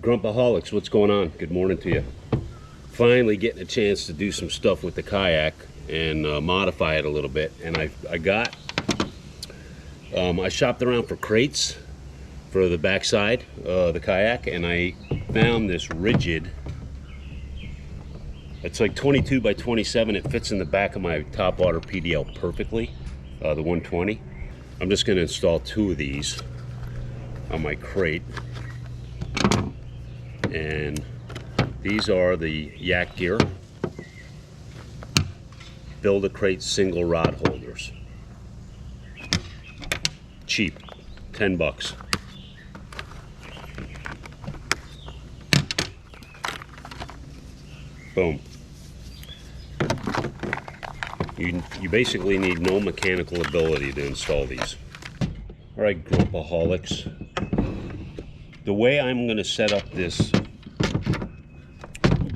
Grumpaholics, what's going on? Good morning to you. Finally getting a chance to do some stuff with the kayak and modify it a little bit. And I shopped around for crates for the backside of the kayak, and I found this rigid. It's like 22 by 27. It fits in the back of my Topwater PDL perfectly, the 120. I'm just going to install 2 of these on my crate. And these are the Yak Gear Build-A-Crate single rod holders. Cheap, 10 bucks. Boom. You basically need no mechanical ability to install these. All right, Grumpaholics. The way I'm going to set up this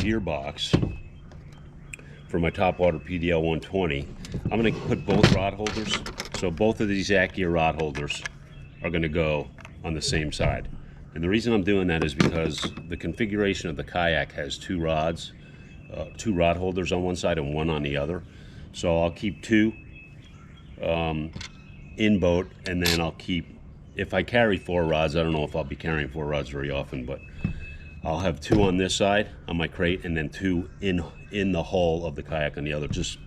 gearbox for my Topwater PDL 120, I'm going to put both rod holders. So both of these Yak Gear rod holders are going to go on the same side. And the reason I'm doing that is because the configuration of the kayak has 2 rods, 2 rod holders on one side and 1 on the other. So I'll keep 2 in boat, and then I'll keep, if I carry 4 rods, I don't know if I'll be carrying 4 rods very often, but I'll have 2 on this side on my crate and then 2 in the hull of the kayak on the other, just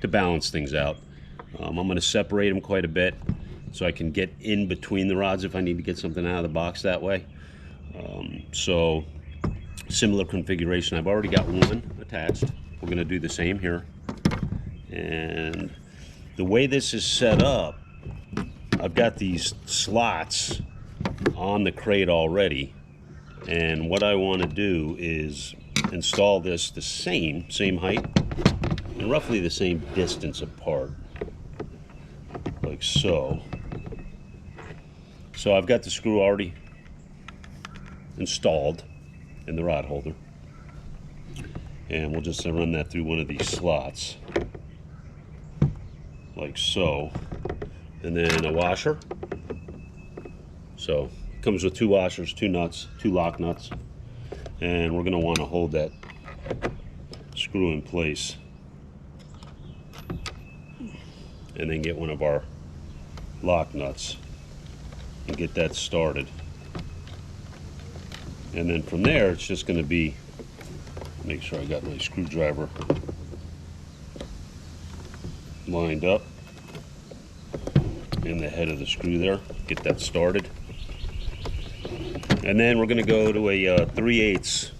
to balance things out. I'm going to separate them quite a bit so I can get in between the rods if I need to get something out of the box that way. So similar configuration. I've already got 1 attached. We're going to do the same here. And the way this is set up, I've got these slots on the crate already, and what I want to do is install this the same height and roughly the same distance apart, like so. So I've got the screw already installed in the rod holder, and we'll just run that through one of these slots like so, and then a washer. So it comes with 2 washers, 2 nuts, 2 lock nuts, and we're going to want to hold that screw in place and then get one of our lock nuts and get that started. And then from there it's just going to be, make sure I got my screwdriver lined up in the head of the screw there, get that started. And then we're going to go to a 3/8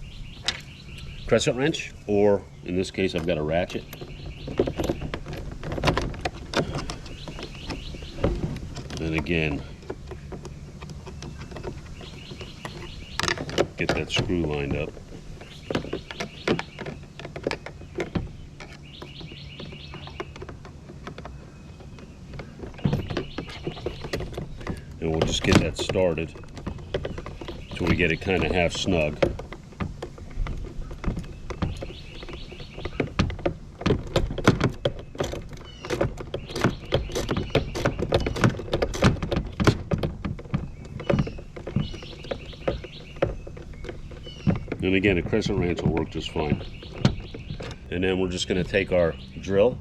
crescent wrench, or in this case I've got a ratchet. And again, get that screw lined up. And we'll just get that started till we get it kind of half snug. And again, a crescent wrench will work just fine. And then we're just going to take our drill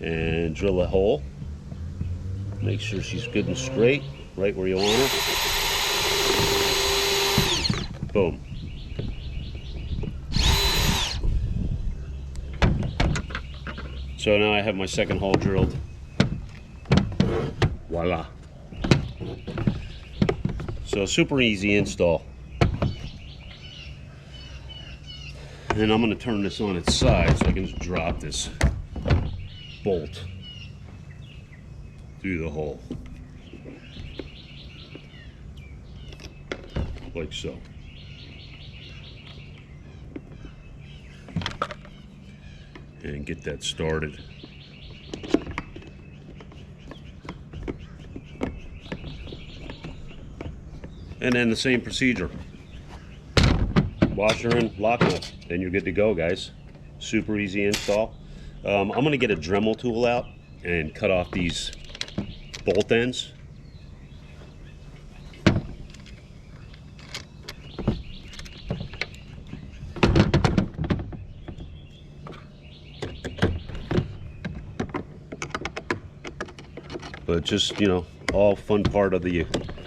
and drill a hole. Make sure she's good and straight, right where you want her. Boom. So now I have my second hole drilled. Voila. So super easy install. And I'm going to turn this on its side so I can just drop this bolt through the hole, like so. And get that started. And then the same procedure. Washer and lock nut. Then you're good to go, guys. Super easy install. I'm going to get a Dremel tool out and cut off these bolt ends. but just, you know, all fun part of the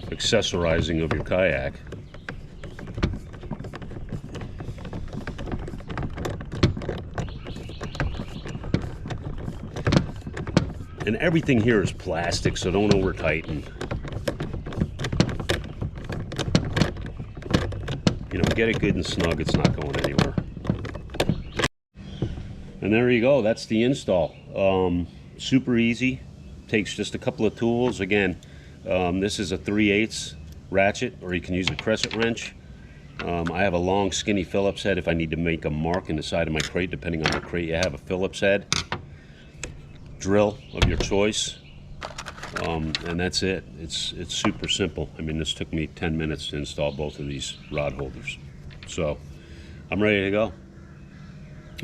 accessorizing of your kayak. And everything here is plastic, so don't over tighten. You know, get it good and snug, it's not going anywhere. And there you go, that's the install. Super easy, takes just a couple of tools. Again, this is a 3/8 ratchet, or you can use a crescent wrench. I have a long skinny Phillips head if I need to make a mark in the side of my crate, depending on the crate you have. A Phillips head, drill of your choice, and that's it. It's super simple. I mean, this took me 10 minutes to install both of these rod holders. So I'm ready to go.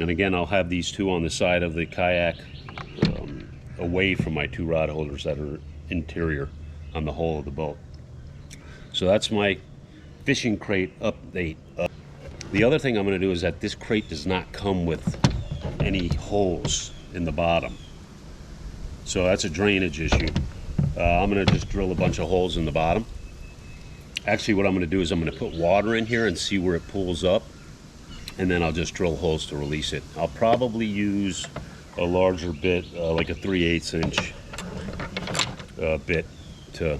And again, I'll have these two on the side of the kayak, away from my two rod holders that are interior on the hull of the boat. So that's my fishing crate update. The other thing I'm going to do is that this crate does not come with any holes in the bottom. So that's a drainage issue. I'm going to just drill a bunch of holes in the bottom. Actually, what I'm going to do is I'm going to put water in here and see where it pulls up, and then I'll just drill holes to release it. I'll probably use a larger bit, like a 3/8 inch bit, to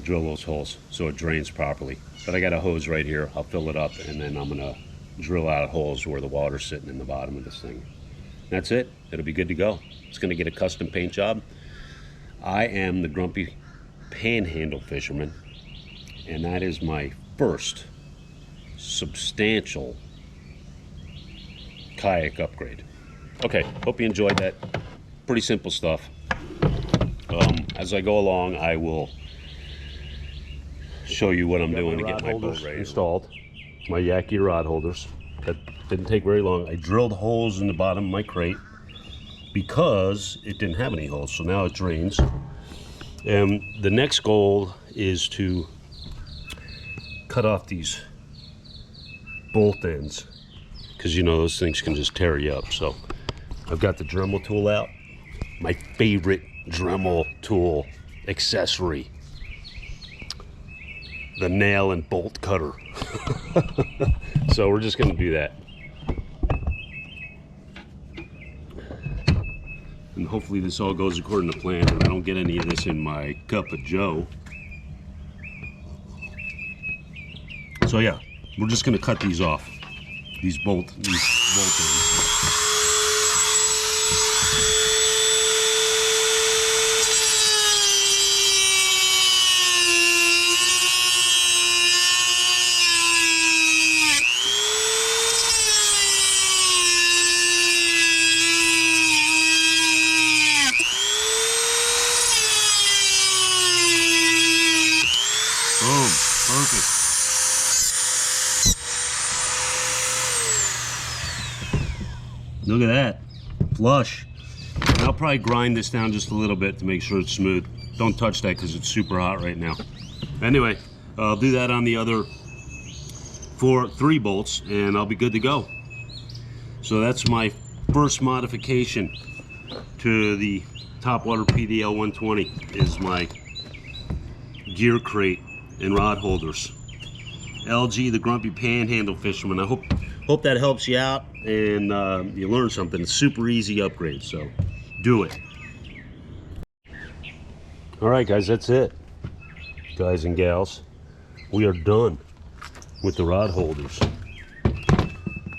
drill those holes so it drains properly. But I got a hose right here. I'll fill it up, and then I'm going to drill out holes where the water's sitting in the bottom of this thing. That's it. It'll be good to go. It's going to get a custom paint job. I am the Grumpy Panhandle fisherman, and that is my first substantial kayak upgrade. Okay, hope you enjoyed that. Pretty simple stuff. As I go along, I will show you what I'm doing to get my boat ready. Installed my yak gear rod holders. That didn't take very long. I drilled holes in the bottom of my crate because it didn't have any holes, so now it drains. And the next goal is to cut off these bolt ends, because you know those things can just tear you up. So I've got the Dremel tool out, my favorite Dremel tool accessory, the nail and bolt cutter. So we're just going to do that, and hopefully this all goes according to plan and I don't get any of this in my cup of joe. So yeah, we're just going to cut these off, these bolt ends. Boom, perfect. Look at that, flush. And I'll probably grind this down just a little bit to make sure it's smooth. Don't touch that because it's super hot right now. Anyway, I'll do that on the other 3 bolts and I'll be good to go. So that's my first modification to the Topwater PDL 120, is my gear crate and rod holders. LG, the Grumpy Panhandle fisherman. I hope that helps you out and you learn something. It's super easy upgrade, so do it. All right, guys, that's it. Guys and gals, we are done with the rod holders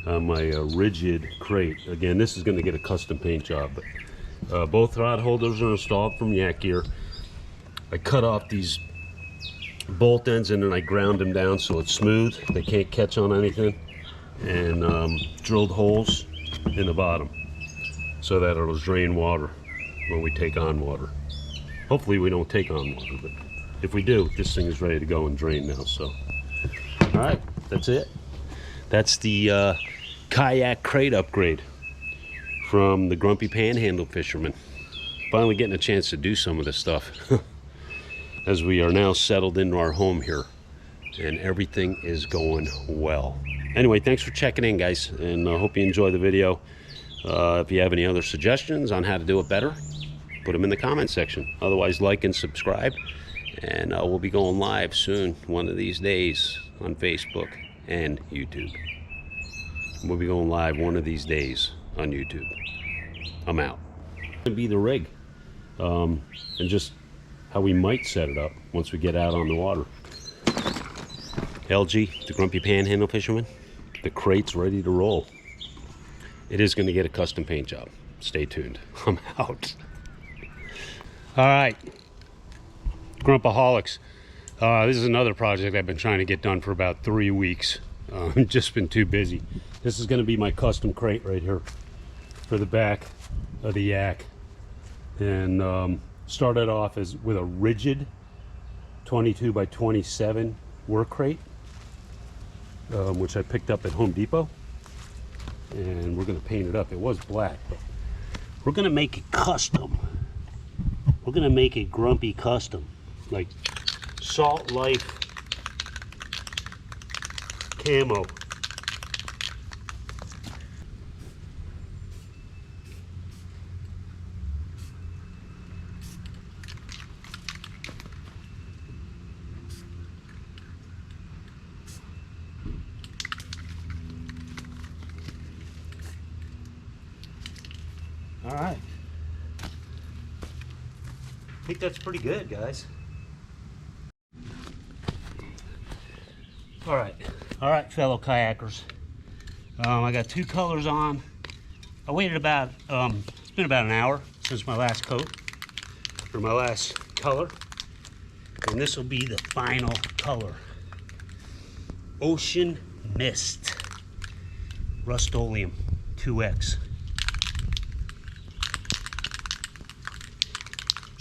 on my rigid crate. Again, this is going to get a custom paint job, but both rod holders are installed from Yak Gear. I cut off these bolt ends and then I ground them down so it's smooth, they can't catch on anything, and drilled holes in the bottom so that it'll drain water when we take on water. Hopefully we don't take on water, but if we do, this thing is ready to go and drain now. So all right, that's it. That's the kayak crate upgrade from the Grumpy Panhandle fisherman. Finally getting a chance to do some of this stuff as we are now settled into our home here and everything is going well. Anyway, thanks for checking in, guys, and I hope you enjoy the video. If you have any other suggestions on how to do it better, put them in the comment section. Otherwise, like and subscribe. And we'll be going live soon, one of these days, on Facebook and YouTube. We'll be going live one of these days on YouTube. I'm out. Gonna be the rig, and just how we might set it up once we get out on the water. LG, the Grumpy Panhandle Fisherman, the crate's ready to roll. It is going to get a custom paint job. Stay tuned. I'm out. All right, Grumpaholics. This is another project I've been trying to get done for about 3 weeks. I've just been too busy. This is going to be my custom crate right here for the back of the yak. And started off as with a rigid 22 by 27 work crate, which I picked up at Home Depot. And we're going to paint it up. It was black, but we're going to make it custom. We're going to make it Grumpy custom, like Salt Life Camo. All right. I think that's pretty good, guys. All right, fellow kayakers. I got 2 colors on. I waited about, it's been about an hour since my last coat, or my last color. And this will be the final color. Ocean Mist. Rust-Oleum 2X.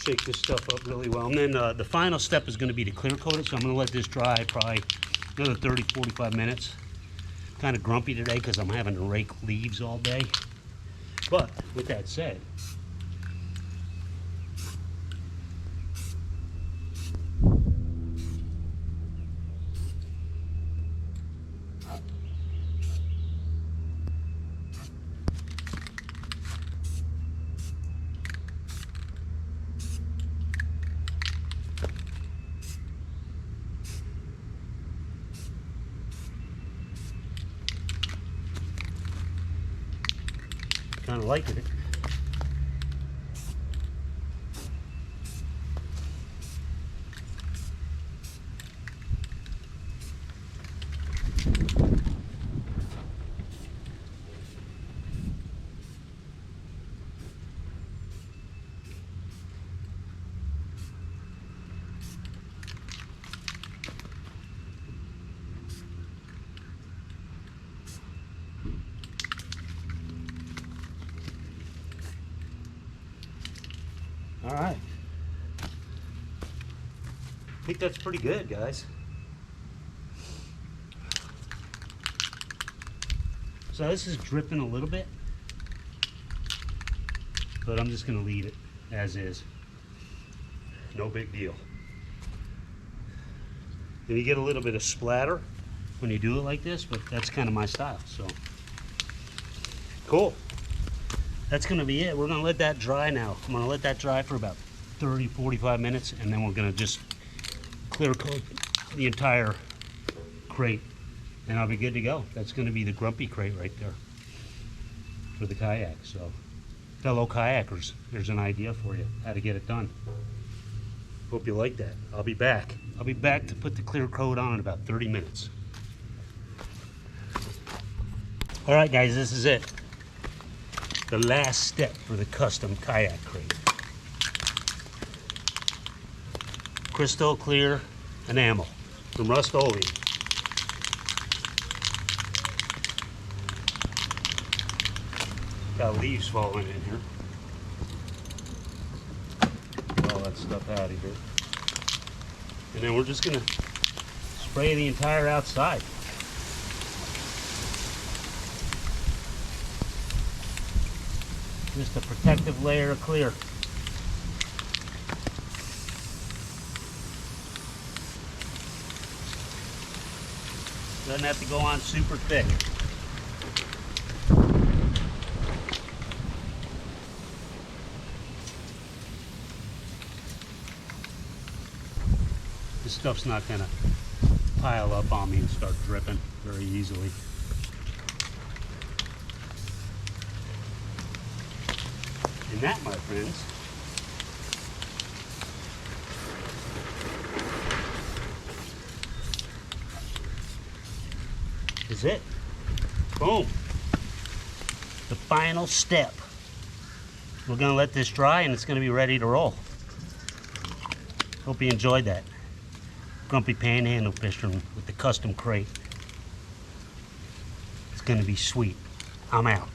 Shake this stuff up really well. And then the final step is going to be to clear coat it. So I'm going to let this dry probably another 30-45 minutes. Kind of grumpy today because I'm having to rake leaves all day. But with that said, kind of liking it. All right. I think that's pretty good, guys. So this is dripping a little bit, but I'm just going to leave it as is. No big deal. And you get a little bit of splatter when you do it like this, but that's kind of my style. So cool. That's going to be it. We're going to let that dry now. I'm going to let that dry for about 30-45 minutes, and then we're going to just clear coat the entire crate, and I'll be good to go. That's going to be the Grumpy crate right there for the kayak. So, fellow kayakers, there's an idea for you how to get it done. Hope you like that. I'll be back. I'll be back to put the clear coat on in about 30 minutes. All right, guys, this is it. The last step for the custom kayak crate. Crystal clear enamel from Rust-Oleum. Got leaves falling in here. Get all that stuff out of here. And then we're just gonna spray the entire outside. Just a protective layer of clear. Doesn't have to go on super thick. stuff's not gonna pile up on me and start dripping very easily. And that, my friends, is it. Boom. The final step. We're gonna let this dry and it's gonna be ready to roll. Hope you enjoyed that. Grumpy Panhandle fishing with the custom crate. It's gonna be sweet. I'm out.